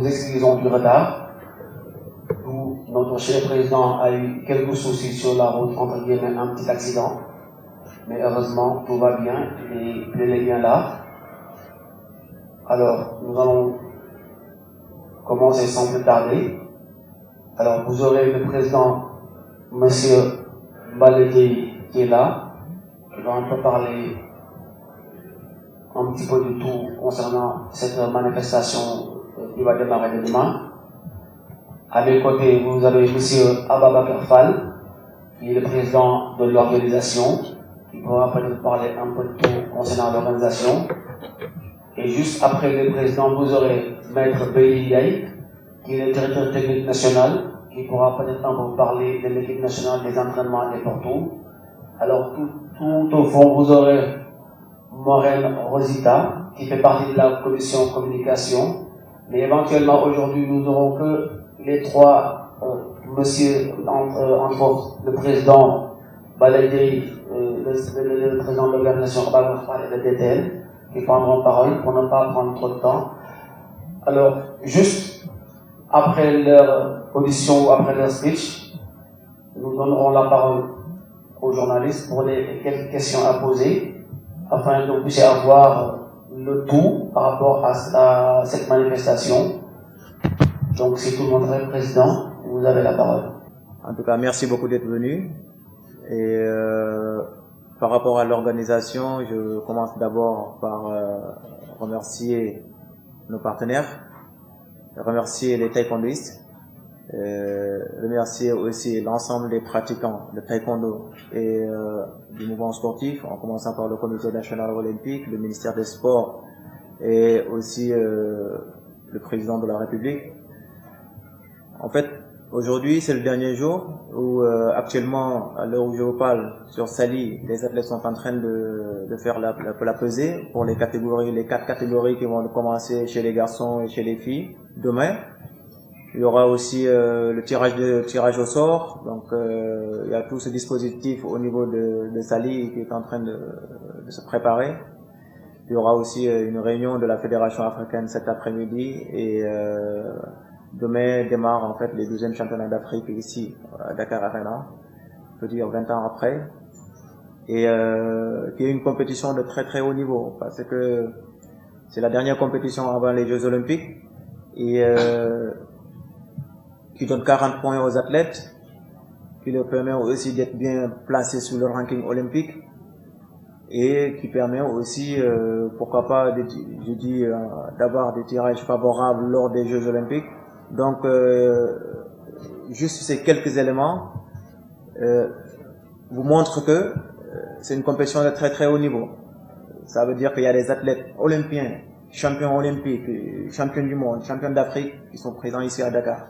nous excusons du retard. Notre cher président a eu quelques soucis sur la route, entre guillemets, un petit accident. Mais heureusement, tout va bien et il est bien là. Alors, nous allons commencer sans plus tarder. Alors, vous aurez le président, monsieur Balégué, qui est là, qui va un peu parler un petit peu du tout concernant cette manifestation qui va démarrer demain. À mes côtés, vous avez monsieur Ababakar Fall, qui est le président de l'organisation, qui pourra peut-être parler un peu de tout concernant l'organisation. Et juste après le président, vous aurez maître Béli Yaï, qui est le directeur technique national, qui pourra peut-être un peu parler de l'équipe nationale, des entraînements et pour tout. Alors, tout au fond, vous aurez Maureen Rosita, qui fait partie de la commission communication. Mais éventuellement, aujourd'hui, nous n'aurons que les trois, monsieur, entre autres, le président Baladei, le président de l'organisation et le DTL, qui prendront parole pour ne pas prendre trop de temps. Alors, juste après leur audition ou après leur speech, nous donnerons la parole aux journalistes pour les quelques questions à poser, afin que vous puissiez avoir le tout par rapport à cette manifestation. Donc, si tout le monde est président, vous avez la parole. En tout cas, merci beaucoup d'être venu. Et par rapport à l'organisation, je commence d'abord par remercier nos partenaires, remercier les taekwondoïstes, remercier aussi l'ensemble des pratiquants de taekwondo et du mouvement sportif, en commençant par le Comité national olympique, le ministère des Sports et aussi le président de la République. En fait, aujourd'hui, c'est le dernier jour où actuellement, à l'heure où je vous parle, sur Sali, les athlètes sont en train de faire la pesée pour les catégories, les 4 catégories qui vont commencer chez les garçons et chez les filles demain. Il y aura aussi le tirage au sort. Donc, il y a tout ce dispositif au niveau de Sali qui est en train de se préparer. Il y aura aussi une réunion de la Fédération africaine cet après-midi et demain démarre en fait les 12e championnats d'Afrique ici à Dakar Arena, je veux dire 20 ans après, et qui est une compétition de très très haut niveau parce que c'est la dernière compétition avant les Jeux Olympiques et qui donne 40 points aux athlètes, qui leur permet aussi d'être bien placés sur le ranking olympique et qui permet aussi, pourquoi pas, d'avoir des tirages favorables lors des Jeux Olympiques. Donc, juste ces quelques éléments vous montrent que c'est une compétition de très très haut niveau. Ça veut dire qu'il y a des athlètes olympiens, champions olympiques, champions du monde, champions d'Afrique qui sont présents ici à Dakar.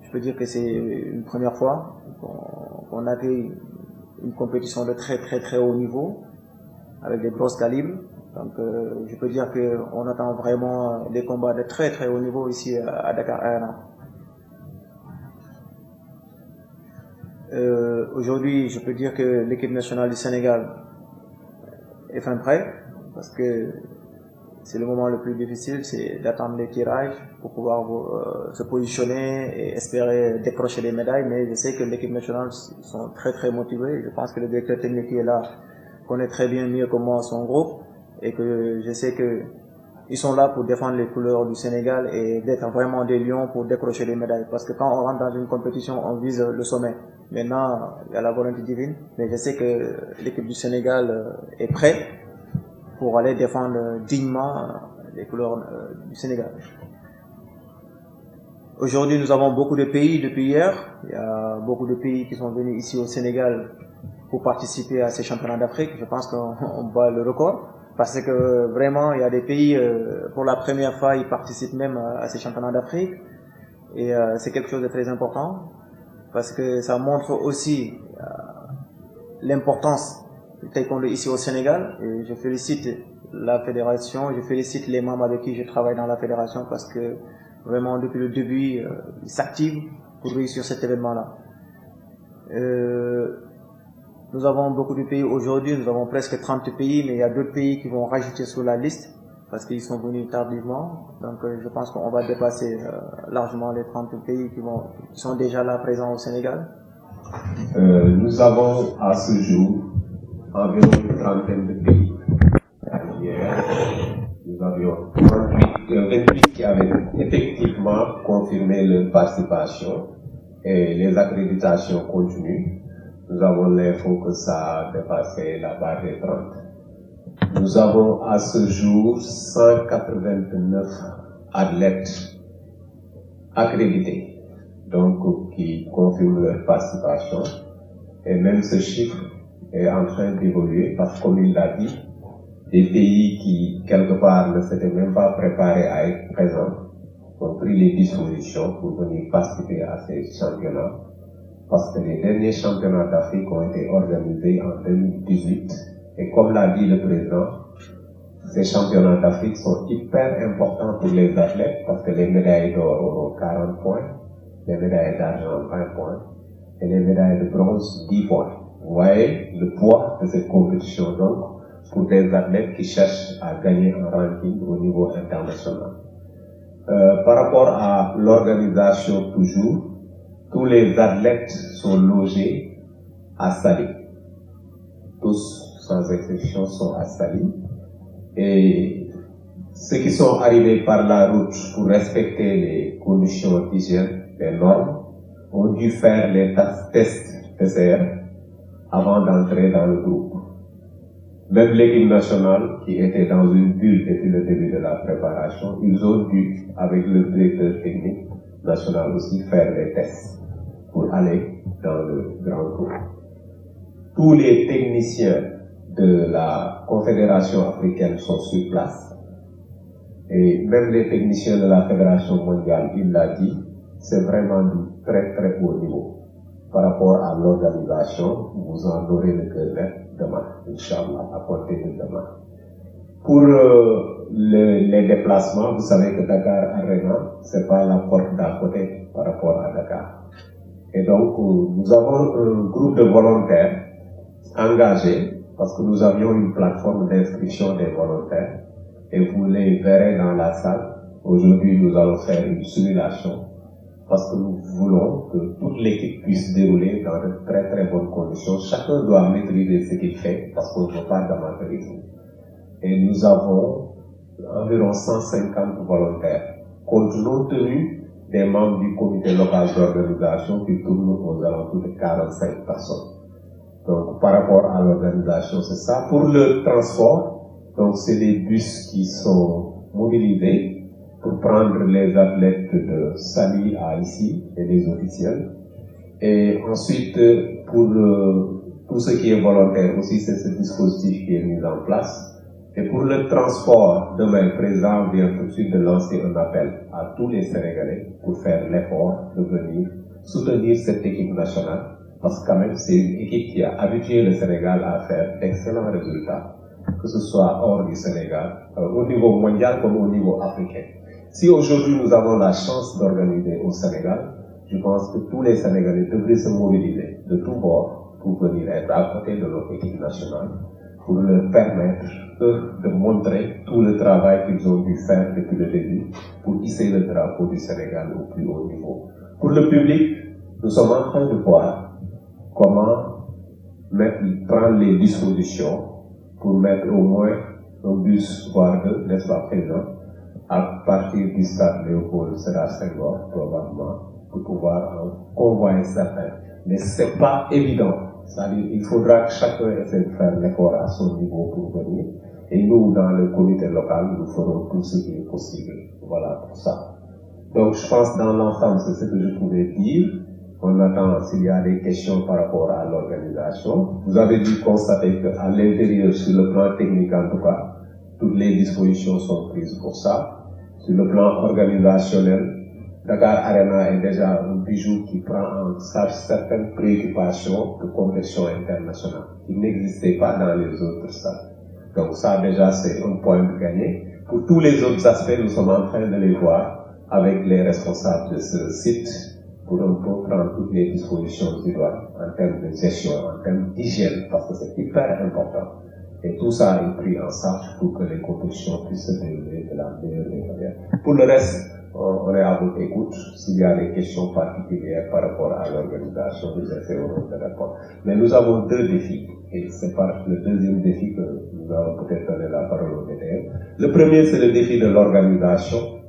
Je peux dire que c'est une première fois qu'on accueille une compétition de très très très haut niveau avec des grosses calibres. Donc je peux dire qu'on attend vraiment des combats de très très haut niveau ici à Dakar Arena. Aujourd'hui, je peux dire que l'équipe nationale du Sénégal est fin prêt parce que c'est le moment le plus difficile, c'est d'attendre les tirages pour pouvoir se positionner et espérer décrocher des médailles. Mais je sais que l'équipe nationale sont très très motivés. Je pense que le directeur technique qui est là connaît très bien mieux que moi son groupe et que je sais que ils sont là pour défendre les couleurs du Sénégal et d'être vraiment des lions pour décrocher des médailles. Parce que quand on rentre dans une compétition, on vise le sommet. Maintenant, il y a la volonté divine, mais je sais que l'équipe du Sénégal est prête pour aller défendre dignement les couleurs du Sénégal. Aujourd'hui, nous avons beaucoup de pays depuis hier. Il y a beaucoup de pays qui sont venus ici au Sénégal pour participer à ces championnats d'Afrique. Je pense qu'on bat le record parce que vraiment, il y a des pays, pour la première fois, ils participent même à ces championnats d'Afrique. Et c'est quelque chose de très important parce que ça montre aussi l'importance du taekwondo ici au Sénégal. Et je félicite la fédération, je félicite les membres avec qui je travaille dans la fédération parce que vraiment depuis le début, ils s'activent pour réussir cet événement-là. Nous avons beaucoup de pays aujourd'hui, nous avons presque 30 pays, mais il y a d'autres pays qui vont rajouter sur la liste parce qu'ils sont venus tardivement. Donc je pense qu'on va dépasser largement les 30 pays qui sont déjà là présents au Sénégal. Nous avons à ce jour environ une trentaine de pays. Hier, nous avions 28 qui avaient effectivement confirmé leur participation et les accréditations continuent. Nous avons l'info que ça a dépassé la barre des 30. Nous avons à ce jour 189 athlètes accrédités, donc qui confirment leur participation. Et même ce chiffre est en train d'évoluer parce que, comme il l'a dit, des pays qui, quelque part, ne s'étaient même pas préparés à être présents ont pris les dispositions pour venir participer à ces championnats. Parce que les derniers championnats d'Afrique ont été organisés en 2018. Et comme l'a dit le président, ces championnats d'Afrique sont hyper importants pour les athlètes parce que les médailles d'or auront 40 points, les médailles d'argent 20 points et les médailles de bronze 10 points. Vous voyez le poids de cette compétition donc pour des athlètes qui cherchent à gagner un ranking au niveau international. Par rapport à l'organisation toujours, tous les athlètes sont logés à Saly. Tous, sans exception, sont à Saly. Et ceux qui sont arrivés par la route pour respecter les conditions d'hygiène, les normes, ont dû faire les tests PCR avant d'entrer dans le groupe. Même l'équipe nationale, qui était dans une bulle depuis le début de la préparation, ils ont dû, avec le directeur technique national aussi, faire les tests pour aller dans le grand groupe. Tous les techniciens de la Confédération africaine sont sur place. Et même les techniciens de la Fédération mondiale, il l'a dit, c'est vraiment du très très haut niveau. Par rapport à l'organisation, vous en aurez le cœur net demain, Inch'Allah, à compter de demain. Pour les déplacements, vous savez que Dakar Arena, c'est pas la porte d'à côté par rapport à Dakar. Et donc, nous avons un groupe de volontaires engagés, parce que nous avions une plateforme d'inscription des volontaires, et vous les verrez dans la salle. Aujourd'hui, nous allons faire une simulation, parce que nous voulons que toute l'équipe puisse dérouler dans de très très bonnes conditions. Chacun doit maîtriser ce qu'il fait, parce qu'on ne veut pas d'amateurisme. Et nous avons environ 150 volontaires, compte tenu des membres du comité local d'organisation qui tournent aux alentours de 45 personnes. Donc, par rapport à l'organisation, c'est ça. Pour le transport, donc c'est les bus qui sont mobilisés pour prendre les athlètes de Saly à ici et les officiels. Et ensuite, pour tout ce qui est volontaire aussi, c'est ce dispositif qui est mis en place. Et pour le transport, demain, le président vient tout de suite de lancer un appel à tous les Sénégalais pour faire l'effort de venir soutenir cette équipe nationale. Parce que quand même, c'est une équipe qui a habitué le Sénégal à faire d'excellents résultats, que ce soit hors du Sénégal, au niveau mondial comme au niveau africain. Si aujourd'hui nous avons la chance d'organiser au Sénégal, je pense que tous les Sénégalais devraient se mobiliser de tous bords pour venir être à côté de notre équipe nationale, pour leur permettre de montrer tout le travail qu'ils ont dû faire depuis le début pour hisser le drapeau du Sénégal au plus haut niveau. Pour le public, nous sommes en train de voir comment prendre les dispositions pour mettre au moins un bus, voire deux, n'est-ce pas, présent, à partir du stade Léopold Sédar Senghor, probablement, pour pouvoir en convoyer certains. Mais c'est pas évident. C'est-à-dire, il faudra que chacun essaie de faire l'effort à son niveau pour venir. Et nous, dans le comité local, nous ferons tout ce qui est possible. Voilà pour ça. Donc, je pense dans l'ensemble, c'est ce que je pouvais dire. On attend s'il y a des questions par rapport à l'organisation. Vous avez dû constater qu'à l'intérieur, sur le plan technique en tout cas, toutes les dispositions sont prises pour ça. Sur le plan organisationnel, Dakar Arena est déjà un bijou qui prend en charge certaines préoccupations de compétition internationale qui n'existaient pas dans les autres stades. Donc ça déjà c'est un point de gagné. Pour tous les autres aspects, nous sommes en train de les voir avec les responsables de ce site pour un peu prendre toutes les dispositions idoines en termes de gestion, en termes d'hygiène, parce que c'est hyper important. Et tout ça est pris en charge pour que les compétitions puissent se dérouler de la meilleure des manières. Pour le reste, on est à votre écoute. S'il y a des questions particulières par rapport à l'organisation, nous essaierons de répondre. Mais nous avons deux défis. Et c'est par le deuxième défi que nous allons peut-être donner la parole au DTN. Le premier, c'est le défi de l'organisation.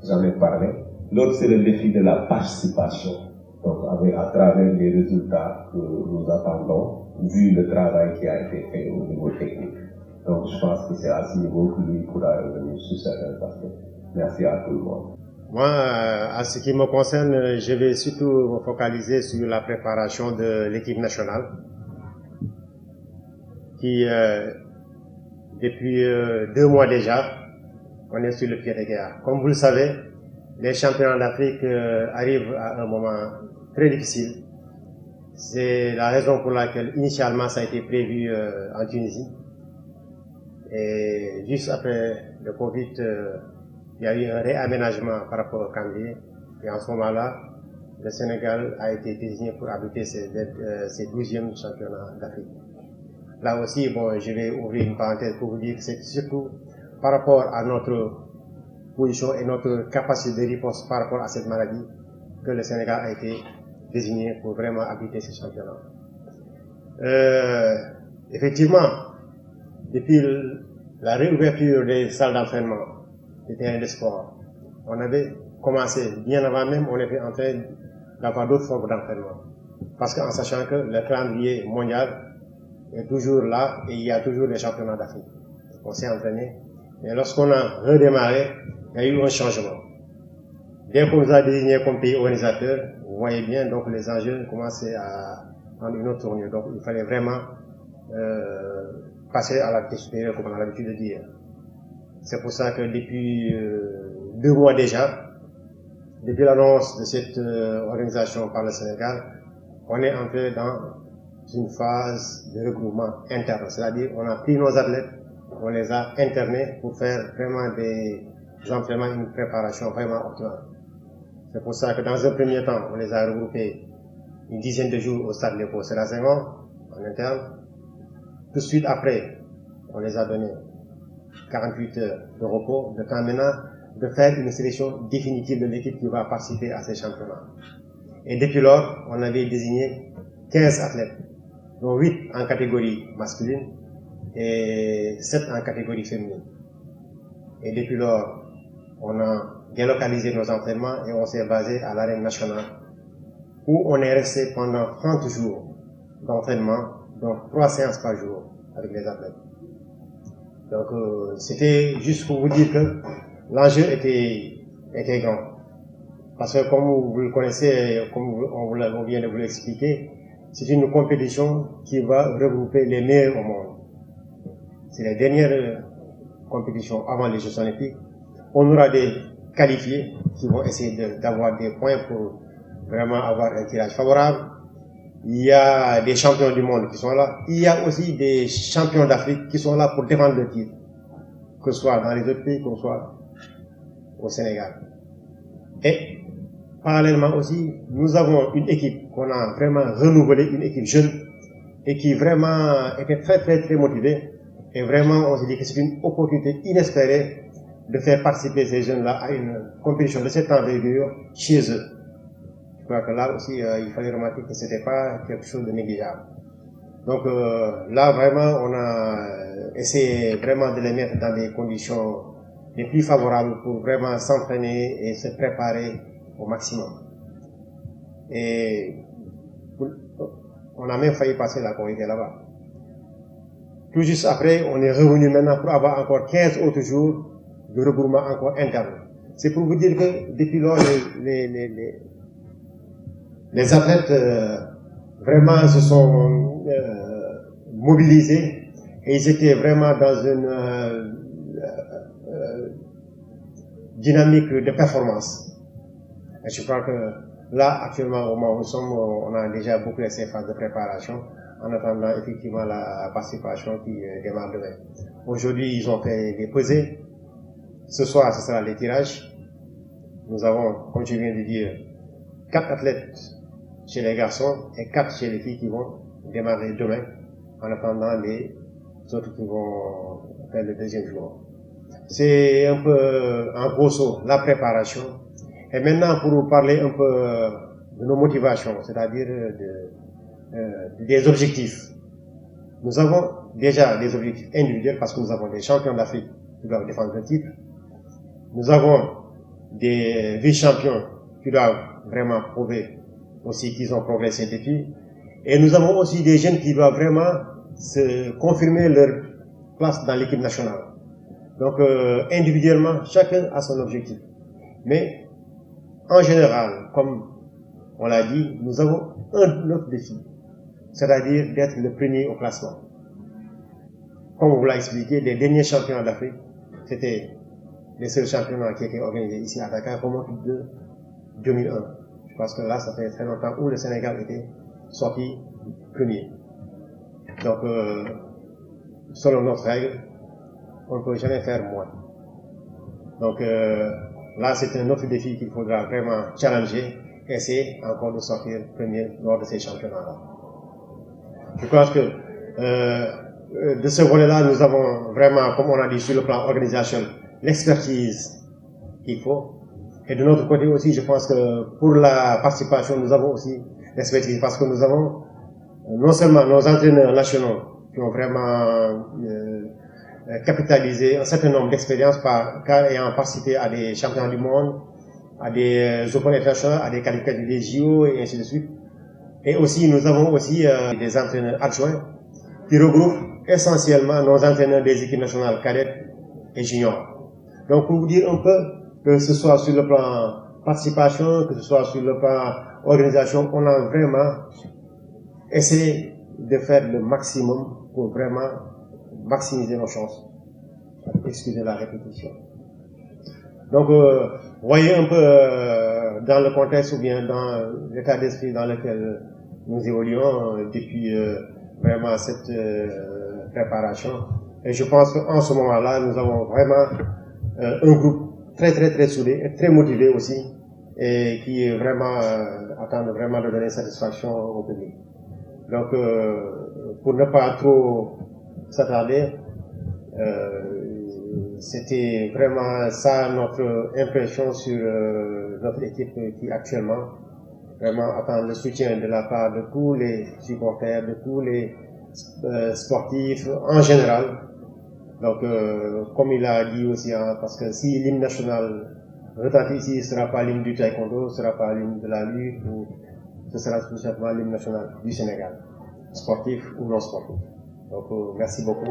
J'en ai parlé. L'autre, c'est le défi de la participation. Donc, à travers les résultats que nous attendons, vu le travail qui a été fait au niveau technique. Donc, je pense que c'est à ce niveau que lui pourra revenir sur certains aspects. Merci à tout le monde. Moi, à ce qui me concerne, je vais surtout me focaliser sur la préparation de l'équipe nationale, qui, depuis 2 mois déjà, on est sur le pied de guerre. Comme vous le savez, les championnats d'Afrique arrivent à un moment très difficile. C'est la raison pour laquelle, initialement, ça a été prévu en Tunisie. Et juste après le Covid, il y a eu un réaménagement par rapport au calendrier. Et en ce moment-là, le Sénégal a été désigné pour abriter ses 12e championnats d'Afrique. Là aussi, bon, je vais ouvrir une parenthèse pour vous dire que c'est surtout par rapport à notre position et notre capacité de réponse par rapport à cette maladie que le Sénégal a été désigné pour vraiment abriter ces championnats. Effectivement, depuis la réouverture des salles d'entraînement, des terrains de sport, on avait commencé, bien avant même, on était en train d'avoir d'autres formes d'entraînement. Parce qu'en sachant que le calendrier mondial est toujours là et il y a toujours les championnats d'Afrique. On s'est entraîné. Et lorsqu'on a redémarré, il y a eu un changement. Dès qu'on nous a désigné comme pays organisateur, vous voyez bien, donc les enjeux commençaient à prendre une autre tournure. Donc il fallait vraiment passer à la vitesse supérieure, comme on a l'habitude de dire. C'est pour ça que depuis 2 mois déjà, depuis l'annonce de cette organisation par le Sénégal, on est entré dans une phase de regroupement interne. C'est-à-dire, on a pris nos athlètes, on les a internés pour faire vraiment des entraînements, une préparation vraiment optimale. C'est pour ça que dans un premier temps, on les a regroupés une dizaine de jours au stade Léopold Sédar Senghor, en interne. Tout de suite après, on les a donné 48 heures de repos, de temps maintenant de faire une sélection définitive de l'équipe qui va participer à ces championnats. Et depuis lors, on avait désigné 15 athlètes, dont 8 en catégorie masculine et 7 en catégorie féminine. Et depuis lors, on a délocalisé nos entraînements et on s'est basé à l'arène nationale, où on est resté pendant 30 jours d'entraînement, donc 3 séances par jour avec les athlètes. Donc c'était juste pour vous dire que l'enjeu était grand. Parce que comme vous le connaissez, comme on vient de vous l'expliquer, c'est une compétition qui va regrouper les meilleurs au monde. C'est la dernière compétition avant les Jeux Olympiques. On aura des qualifiés qui vont essayer d'avoir des points pour vraiment avoir un tirage favorable. Il y a des champions du monde qui sont là. Il y a aussi des champions d'Afrique qui sont là pour défendre le titre. Que ce soit dans les autres pays, que ce soit au Sénégal. Et parallèlement aussi, nous avons une équipe qu'on a vraiment renouvelée, une équipe jeune, et qui vraiment était très motivée. Et vraiment, on se dit que c'est une opportunité inespérée de faire participer ces jeunes-là à une compétition de cette envergure chez eux. Je crois que là aussi, il fallait remarquer que c'était pas quelque chose de négligeable. Donc là, vraiment, on a essayé vraiment de les mettre dans des conditions les plus favorables pour vraiment s'entraîner et se préparer au maximum. Et on a même failli passer la Corée là-bas. Tout juste après, on est revenu maintenant pour avoir encore 15 autres jours de regroupement encore interne. C'est pour vous dire que depuis lors, les athlètes vraiment se sont mobilisés et ils étaient vraiment dans une dynamique de performance. Et je crois que là, actuellement, au moment où nous sommes, on a déjà beaucoup de ces phases de préparation en attendant effectivement la participation qui démarre demain. Aujourd'hui, ils ont fait des pesées. Ce soir, ce sera les tirages. Nous avons, comme je viens de dire, 4 athlètes chez les garçons et 4 chez les filles qui vont démarrer demain en attendant les autres qui vont faire le deuxième jour. C'est un peu, en grosso, la préparation. Et maintenant, pour vous parler un peu de nos motivations, c'est-à-dire des objectifs. Nous avons déjà des objectifs individuels parce que nous avons des champions d'Afrique qui doivent défendre le titre. Nous avons des vice-champions qui doivent vraiment prouver aussi qu'ils ont progressé depuis. Et nous avons aussi des jeunes qui doivent vraiment se confirmer leur place dans l'équipe nationale. Donc, individuellement, chacun a son objectif. Mais, en général, comme on l'a dit, nous avons un autre défi, c'est-à-dire d'être le premier au classement. Comme on vous l'a expliqué, les derniers champions d'Afrique, c'était les seuls championnats qui étaient organisés ici à Dakar, remontent de 2001. Je pense que là, ça fait très longtemps où le Sénégal était sorti premier. Donc, selon notre règle, on ne peut jamais faire moins. Donc là, c'est un autre défi qu'il faudra vraiment challenger, essayer encore de sortir premier lors de ces championnats-là. Je pense que de ce volet-là, nous avons vraiment, comme on a dit sur le plan organisation, l'expertise qu'il faut. Et de notre côté aussi, je pense que pour la participation, nous avons aussi l'expertise parce que nous avons non seulement nos entraîneurs nationaux qui ont vraiment capitalisé un certain nombre d'expériences car ayant participé à des championnats du monde, à des Open internationaux, à des qualificatifs des JO et ainsi de suite. Et aussi, nous avons aussi des entraîneurs adjoints qui regroupent essentiellement nos entraîneurs des équipes nationales cadettes et juniors. Donc, pour vous dire un peu, que ce soit sur le plan participation, que ce soit sur le plan organisation, on a vraiment essayé de faire le maximum pour vraiment maximiser nos chances. Excusez la répétition. Donc, voyez un peu dans le contexte ou bien dans l'état d'esprit dans lequel nous évoluons depuis vraiment cette préparation. Et je pense qu'en ce moment-là, nous avons vraiment un groupe très soudé et très motivé aussi et qui est vraiment attend vraiment de donner satisfaction au public. Donc, pour ne pas trop s'attarder, c'était vraiment ça notre impression sur notre équipe qui actuellement vraiment attend le soutien de la part de tous les supporters, de tous les sportifs en général. Donc, comme il a dit aussi, hein, parce que si l'hymne national retentit ici, ce ne sera pas l'hymne du taekwondo, ce ne sera pas l'hymne de la lutte, ou ce sera tout simplement l'hymne national du Sénégal, sportif ou non sportif. Donc, merci beaucoup.